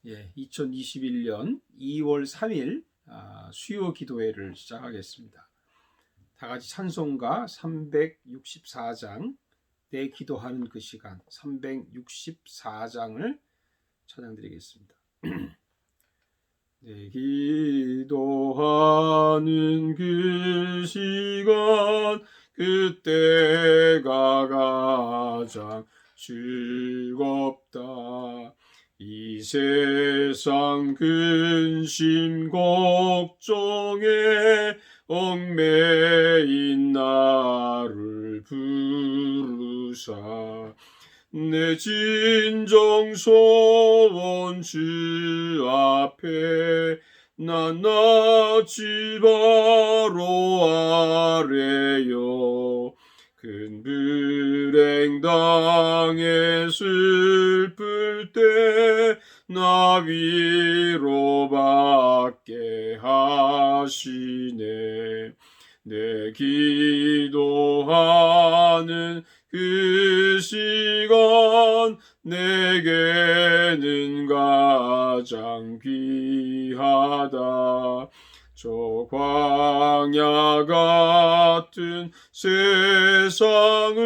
2021년 2월 3일 수요 기도회를 시작하겠습니다. 다 같이 찬송가 364장 내 기도하는 그 시간 364장을 찬양드리겠습니다. 내 기도하는 그 시간 그때가 가장 즐겁다. 이 세상 근심 걱정에 얽매인 나를 부르사 내 진정 소원 주 앞에 낱낱이 바로 아뢰요. 큰 불행 당해 슬플 때 나 위로받게 하시네. 내 기도하는 그 시간 내게는 가장 귀하다. 저 광야 같은 세상을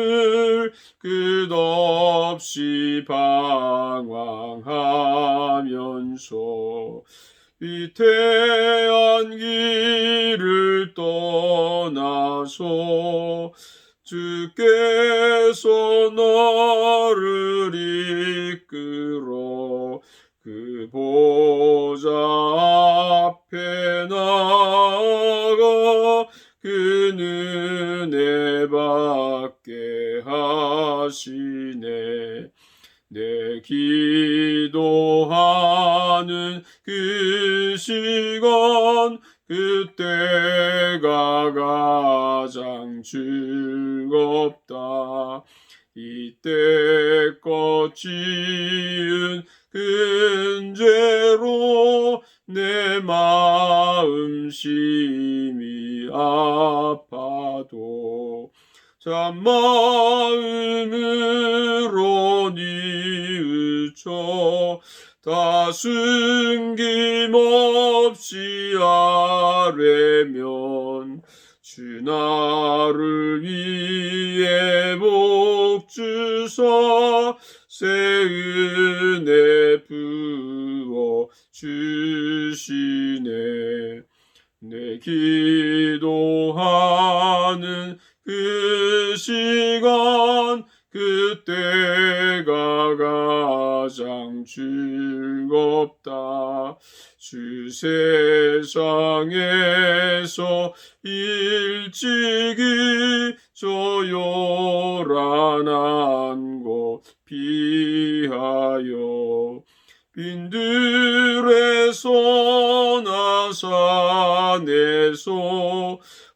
끝없이 방황하면서 위태한 길을 떠나서 주께서 나를 이끌어 그 보좌 앞에 나아가 그 은혜 받게 하시네. 내 기도하는 그 시간 그때가 가장 즐겁다. 이때껏 지은 근죄로 내 마음 심히 아파도 참마음으로 뉘우쳐 다 숨김없이 아뢰면 주 나를 위해 복 주사 새 은혜 부어 주시네. 내 기도하는 그 시간 그때가 가장 즐겁다. 주 세상에서 일찍이 저 요란한 곳 피하여 빈들에서 나 산에서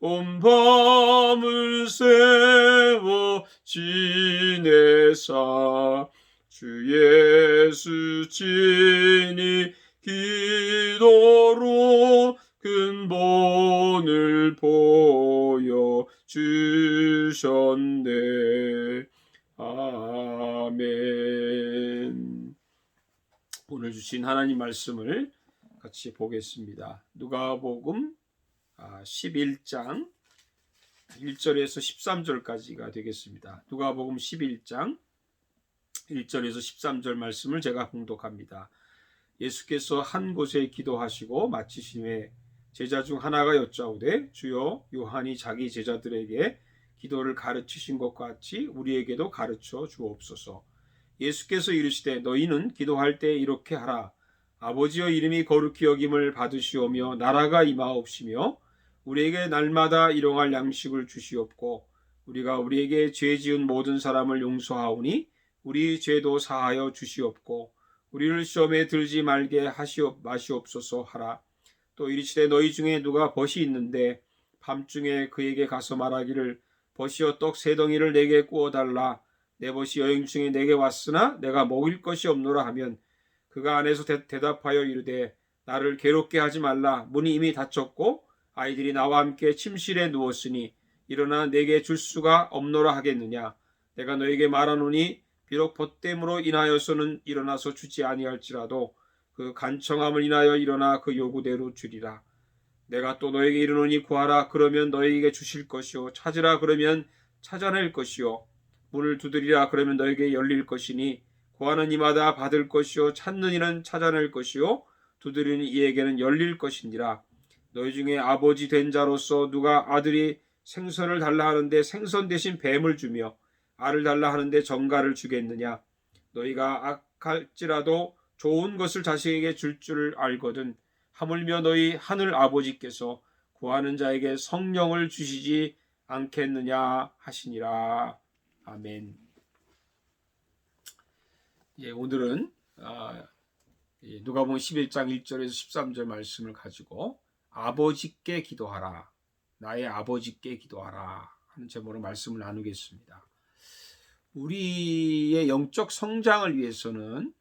온 밤을 세워 지내사 주 예수 친히 기도로 근본을 보여 주셨네. 아멘. 오늘 주신 하나님 말씀을 같이 보겠습니다. 누가복음 11장 1절에서 13절까지가 되겠습니다. 누가복음 11장 1절에서 13절 말씀을 제가 봉독합니다. 예수께서 한 곳에 기도하시고 마치신 후에 제자 중 하나가 여짜오되 주여 요한이 자기 제자들에게 기도를 가르치신 것 같이 우리에게도 가르쳐 주옵소서. 예수께서 이르시되 너희는 기도할 때 이렇게 하라. 아버지여 이름이 거룩히 여김을 받으시오며 나라가 임하옵시며 우리에게 날마다 일용할 양식을 주시옵고 우리가 우리에게 죄 지은 모든 사람을 용서하오니 우리 죄도 사하여 주시옵고 우리를 시험에 들지 말게 마시옵소서 하라. 또 이르시되 너희 중에 누가 벗이 있는데 밤중에 그에게 가서 말하기를 벗이여 떡 세 덩이를 내게 구워달라. 내 벗이 여행 중에 내게 왔으나 내가 먹을 것이 없노라 하면 그가 안에서 대답하여 이르되 나를 괴롭게 하지 말라. 문이 이미 닫혔고 아이들이 나와 함께 침실에 누웠으니 일어나 내게 줄 수가 없노라 하겠느냐. 내가 너에게 말하노니 비록 벗됨으로 인하여서는 일어나서 주지 아니할지라도 그 간청함을 인하여 일어나 그 요구대로 주리라. 내가 또 너에게 이르노니 구하라 그러면 너에게 주실 것이요 찾으라 그러면 찾아낼 것이요 문을 두드리라 그러면 너에게 열릴 것이니 구하는 이마다 받을 것이요 찾는 이는 찾아낼 것이요 두드리는 이에게는 열릴 것이니라. 너희 중에 아버지 된 자로서 누가 아들이 생선을 달라 하는데 생선 대신 뱀을 주며 알을 달라 하는데 정갈을 주겠느냐. 너희가 악할지라도 좋은 것을 자식에게 줄 줄 알거든 하물며 너희 하늘 아버지께서 구하는 자에게 성령을 주시지 않겠느냐 하시니라. 아멘. 오늘은 누가복음 11장 1절에서 13절 말씀을 가지고 아버지께 기도하라, 나의 아버지께 기도하라 하는 제목으로 말씀을 나누겠습니다. 우리의 영적 성장을 위해서는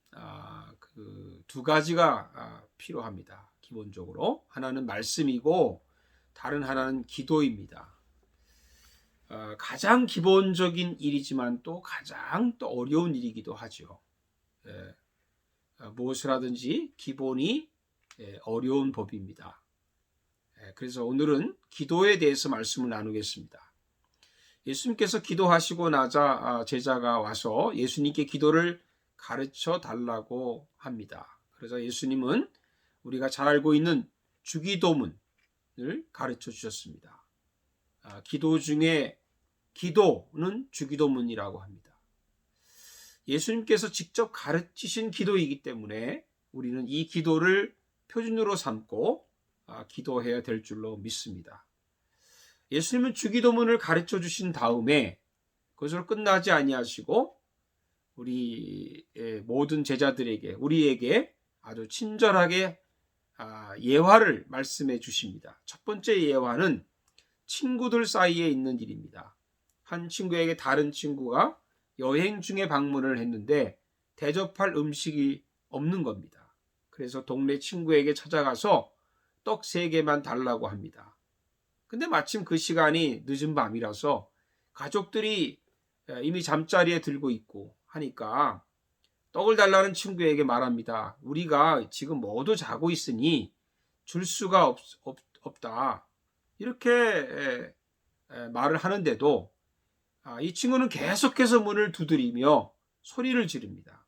두 가지가 필요합니다. 기본적으로 하나는 말씀이고 다른 하나는 기도입니다. 가장 기본적인 일이지만 또 가장 또 어려운 일이기도 하죠. 무엇을 하든지 기본이 어려운 법입니다. 그래서 오늘은 기도에 대해서 말씀을 나누겠습니다. 예수님께서 기도하시고 나자 제자가 와서 예수님께 기도를 가르쳐 달라고 합니다. 그래서 예수님은 우리가 잘 알고 있는 주기도문을 가르쳐 주셨습니다. 기도 중에 기도는 주기도문이라고 합니다. 예수님께서 직접 가르치신 기도이기 때문에 우리는 이 기도를 표준으로 삼고 기도해야 될 줄로 믿습니다. 예수님은 주기도문을 가르쳐 주신 다음에 그것으로 끝나지 아니하시고 우리 모든 제자들에게 우리에게 아주 친절하게 예화를 말씀해 주십니다. 첫 번째 예화는 친구들 사이에 있는 일입니다. 한 친구에게 다른 친구가 여행 중에 방문을 했는데 대접할 음식이 없는 겁니다. 그래서 동네 친구에게 찾아가서 떡 3개만 달라고 합니다. 근데 마침 그 시간이 늦은 밤이라서 가족들이 이미 잠자리에 들고 있고 하니까 떡을 달라는 친구에게 말합니다. 우리가 지금 모두 자고 있으니 줄 수가 없다. 이렇게 말을 하는데도 이 친구는 계속해서 문을 두드리며 소리를 지릅니다.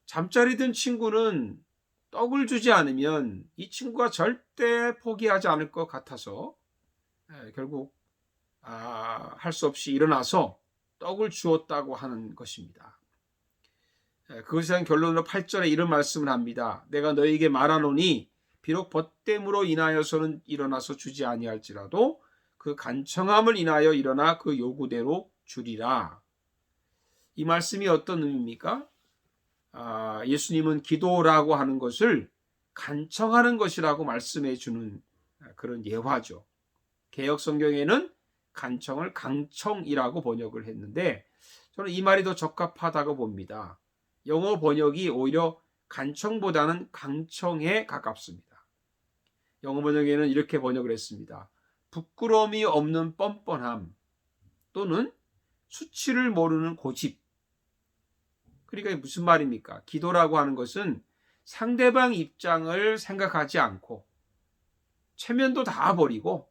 잠자리 든 친구는 떡을 주지 않으면 이 친구가 절대 포기하지 않을 것 같아서 결국 할 수 없이 일어나서 떡을 주었다고 하는 것입니다. 그것에 대한 결론으로 8절에 이런 말씀을 합니다. 내가 너에게 말하노니 비록 벗됨으로 인하여서는 일어나서 주지 아니할지라도 그 간청함을 인하여 일어나 그 요구대로 주리라. 이 말씀이 어떤 의미입니까? 예수님은 기도라고 하는 것을 간청하는 것이라고 말씀해 주는 그런 예화죠. 개역 성경에는 간청을 강청이라고 번역을 했는데 저는 이 말이 더 적합하다고 봅니다. 영어 번역이 오히려 간청보다는 강청에 가깝습니다. 영어 번역에는 이렇게 번역을 했습니다. 부끄러움이 없는 뻔뻔함 또는 수치를 모르는 고집. 그러니까 무슨 말입니까? 기도라고 하는 것은 상대방 입장을 생각하지 않고 체면도 다 버리고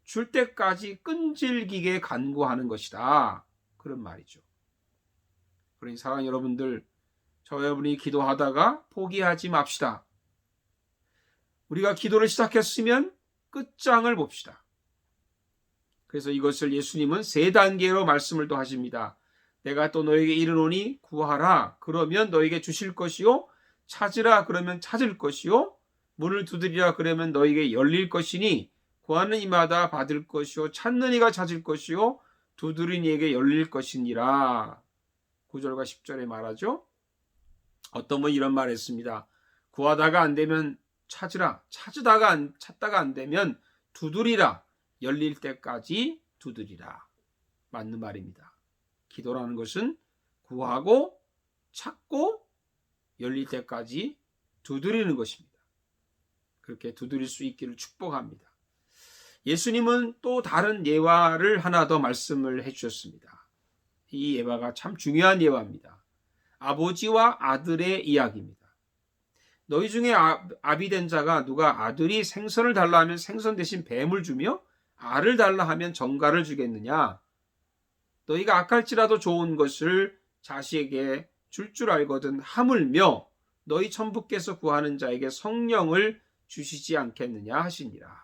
줄 때까지 끈질기게 간구하는 것이다. 그런 말이죠. 그러니 사랑하는 여러분들, 저와 여러분이 기도하다가 포기하지 맙시다. 우리가 기도를 시작했으면 끝장을 봅시다. 그래서 이것을 예수님은 3단계로 말씀을 또 하십니다. 내가 또 너에게 이르노니 구하라 그러면 너에게 주실 것이요 찾으라 그러면 찾을 것이요 문을 두드리라 그러면 너에게 열릴 것이니 구하는 이마다 받을 것이요 찾는 이가 찾을 것이요 두드리는 이에게 열릴 것이니라. 9절과 10절에 말하죠. 어떤 분이 이런 말을 했습니다. 구하다가 안 되면 찾으라, 찾다가 안 되면 두드리라, 열릴 때까지 두드리라. 맞는 말입니다. 기도라는 것은 구하고 찾고 열릴 때까지 두드리는 것입니다. 그렇게 두드릴 수 있기를 축복합니다. 예수님은 또 다른 예화를 하나 더 말씀을 해주셨습니다. 이 예화가 참 중요한 예화입니다. 아버지와 아들의 이야기입니다. 너희 중에 아비된 자가 누가 아들이 생선을 달라 하면 생선 대신 뱀을 주며 알을 달라 하면 정갈을 주겠느냐? 너희가 악할지라도 좋은 것을 자식에게 줄 알거든 하물며 너희 천부께서 구하는 자에게 성령을 주시지 않겠느냐 하시니라.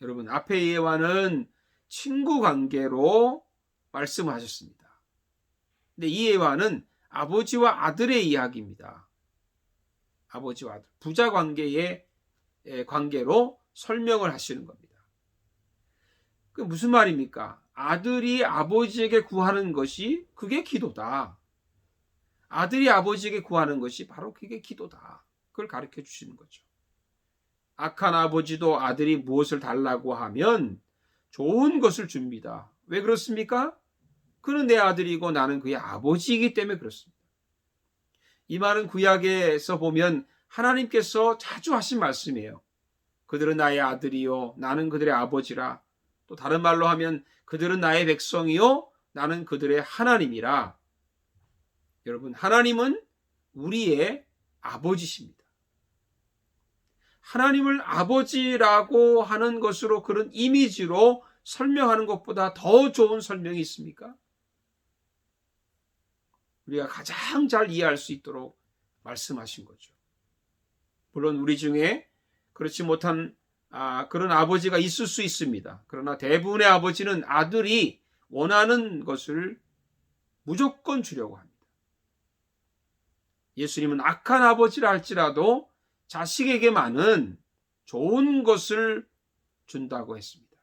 여러분, 앞의 예화는 친구 관계로 말씀하셨습니다. 근데 이 예화는 아버지와 아들의 이야기입니다. 아버지와 아들, 부자 관계의 관계로 설명을 하시는 겁니다. 그 무슨 말입니까? 아들이 아버지에게 구하는 것이 그게 기도다. 아들이 아버지에게 구하는 것이 바로 그게 기도다. 그걸 가르쳐 주시는 거죠. 악한 아버지도 아들이 무엇을 달라고 하면 좋은 것을 줍니다. 왜 그렇습니까? 그는 내 아들이고 나는 그의 아버지이기 때문에 그렇습니다. 이 말은 구약에서 보면 하나님께서 자주 하신 말씀이에요. 그들은 나의 아들이요 나는 그들의 아버지라. 또 다른 말로 하면 그들은 나의 백성이요 나는 그들의 하나님이라. 여러분, 하나님은 우리의 아버지십니다. 하나님을 아버지라고 하는 것으로, 그런 이미지로 설명하는 것보다 더 좋은 설명이 있습니까? 우리가 가장 잘 이해할 수 있도록 말씀하신 거죠. 물론 우리 중에 그렇지 못한 그런 아버지가 있을 수 있습니다. 그러나 대부분의 아버지는 아들이 원하는 것을 무조건 주려고 합니다. 예수님은 악한 아버지라 할지라도 자식에게만은 좋은 것을 준다고 했습니다.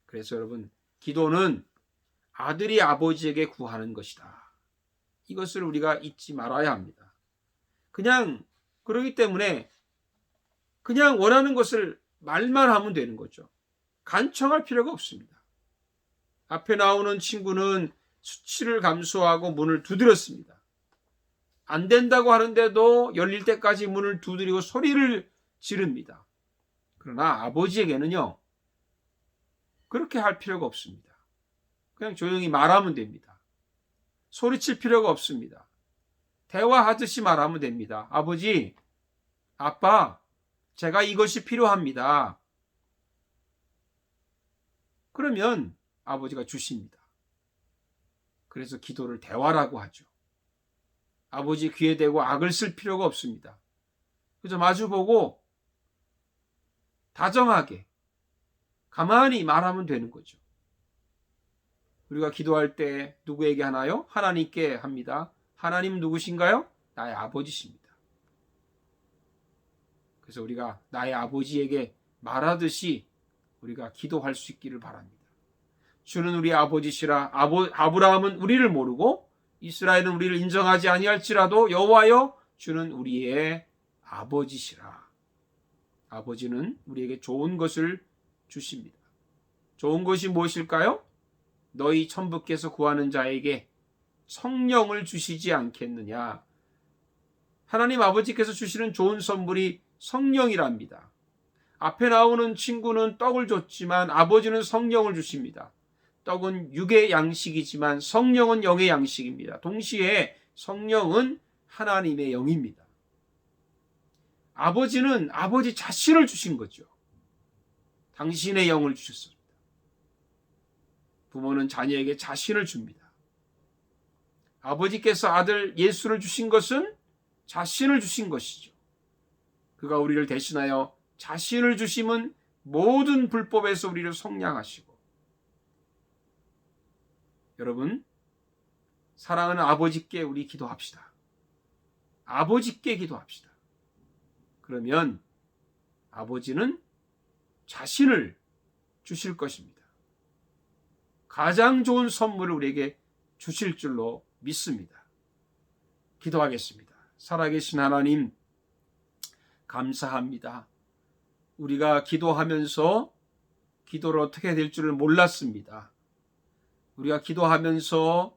그래서 여러분, 기도는 아들이 아버지에게 구하는 것이다. 이것을 우리가 잊지 말아야 합니다. 그러기 때문에 그냥 원하는 것을 말만 하면 되는 거죠. 간청할 필요가 없습니다. 앞에 나오는 친구는 수치를 감수하고 문을 두드렸습니다. 안 된다고 하는데도 열릴 때까지 문을 두드리고 소리를 지릅니다. 그러나 아버지에게는요, 그렇게 할 필요가 없습니다. 그냥 조용히 말하면 됩니다. 소리칠 필요가 없습니다. 대화하듯이 말하면 됩니다. 아버지, 아빠, 제가 이것이 필요합니다. 그러면 아버지가 주십니다. 그래서 기도를 대화라고 하죠. 아버지 귀에 대고 악을 쓸 필요가 없습니다. 그저 마주보고 다정하게 가만히 말하면 되는 거죠. 우리가 기도할 때 누구에게 하나요? 하나님께 합니다. 하나님 누구신가요? 나의 아버지십니다. 그래서 우리가 나의 아버지에게 말하듯이 우리가 기도할 수 있기를 바랍니다. 주는 우리 아버지시라. 아브라함은 우리를 모르고 이스라엘은 우리를 인정하지 아니할지라도 여호와여 주는 우리의 아버지시라. 아버지는 우리에게 좋은 것을 주십니다. 좋은 것이 무엇일까요? 너희 천부께서 구하는 자에게 성령을 주시지 않겠느냐. 하나님 아버지께서 주시는 좋은 선물이 성령이랍니다. 앞에 나오는 친구는 떡을 줬지만 아버지는 성령을 주십니다. 떡은 육의 양식이지만 성령은 영의 양식입니다. 동시에 성령은 하나님의 영입니다. 아버지는 아버지 자신을 주신 거죠. 당신의 영을 주셨습니다. 부모는 자녀에게 자신을 줍니다. 아버지께서 아들 예수를 주신 것은 자신을 주신 것이죠. 그가 우리를 대신하여 자신을 주심은 모든 불법에서 우리를 속량하시고. 여러분, 사랑하는 아버지께 우리 기도합시다. 아버지께 기도합시다. 그러면 아버지는 자신을 주실 것입니다. 가장 좋은 선물을 우리에게 주실 줄로 믿습니다. 기도하겠습니다. 살아계신 하나님, 감사합니다. 우리가 기도하면서 기도를 어떻게 해야 될 줄을 몰랐습니다. 우리가 기도하면서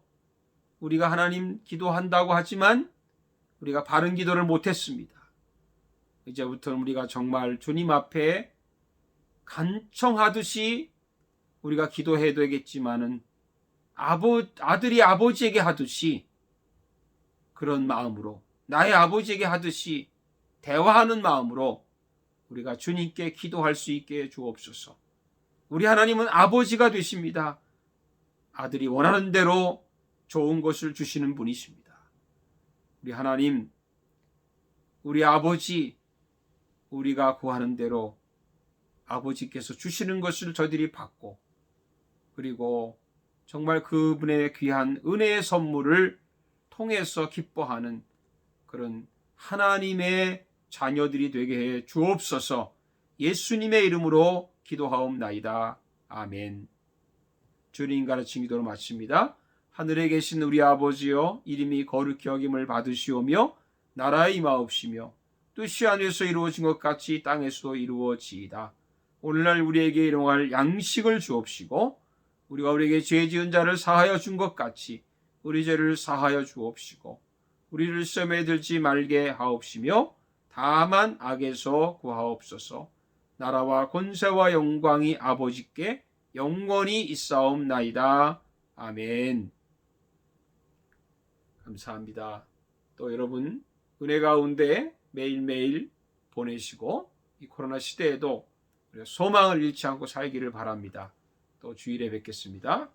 우리가 하나님 기도한다고 하지만 우리가 바른 기도를 못했습니다. 이제부터는 우리가 정말 주님 앞에 간청하듯이 우리가 기도해야 되겠지만은 아들이 아버지에게 하듯이 그런 마음으로 나의 아버지에게 하듯이 대화하는 마음으로 우리가 주님께 기도할 수 있게 해 주옵소서. 우리 하나님은 아버지가 되십니다. 아들이 원하는 대로 좋은 것을 주시는 분이십니다. 우리 하나님, 우리 아버지, 우리가 구하는 대로 아버지께서 주시는 것을 저희들이 받고, 그리고 정말 그분의 귀한 은혜의 선물을 통해서 기뻐하는 그런 하나님의 자녀들이 되게 해 주옵소서. 예수님의 이름으로 기도하옵나이다. 아멘. 주님 가르친 기도로 마칩니다. 하늘에 계신 우리 아버지여, 이름이 거룩히 여김을 받으시오며 나라의 임하옵시며 뜻이 하늘에서 이루어진 것 같이 땅에서도 이루어지이다. 오늘날 우리에게 일용할 양식을 주옵시고, 우리가 우리에게 죄 지은 자를 사하여 준 것 같이 우리 죄를 사하여 주옵시고, 우리를 시험에 들지 말게 하옵시며 다만 악에서 구하옵소서. 나라와 권세와 영광이 아버지께 영원히 있사옵나이다. 아멘. 감사합니다. 또 여러분 은혜 가운데 매일매일 보내시고, 이 코로나 시대에도 소망을 잃지 않고 살기를 바랍니다. 또 주일에 뵙겠습니다.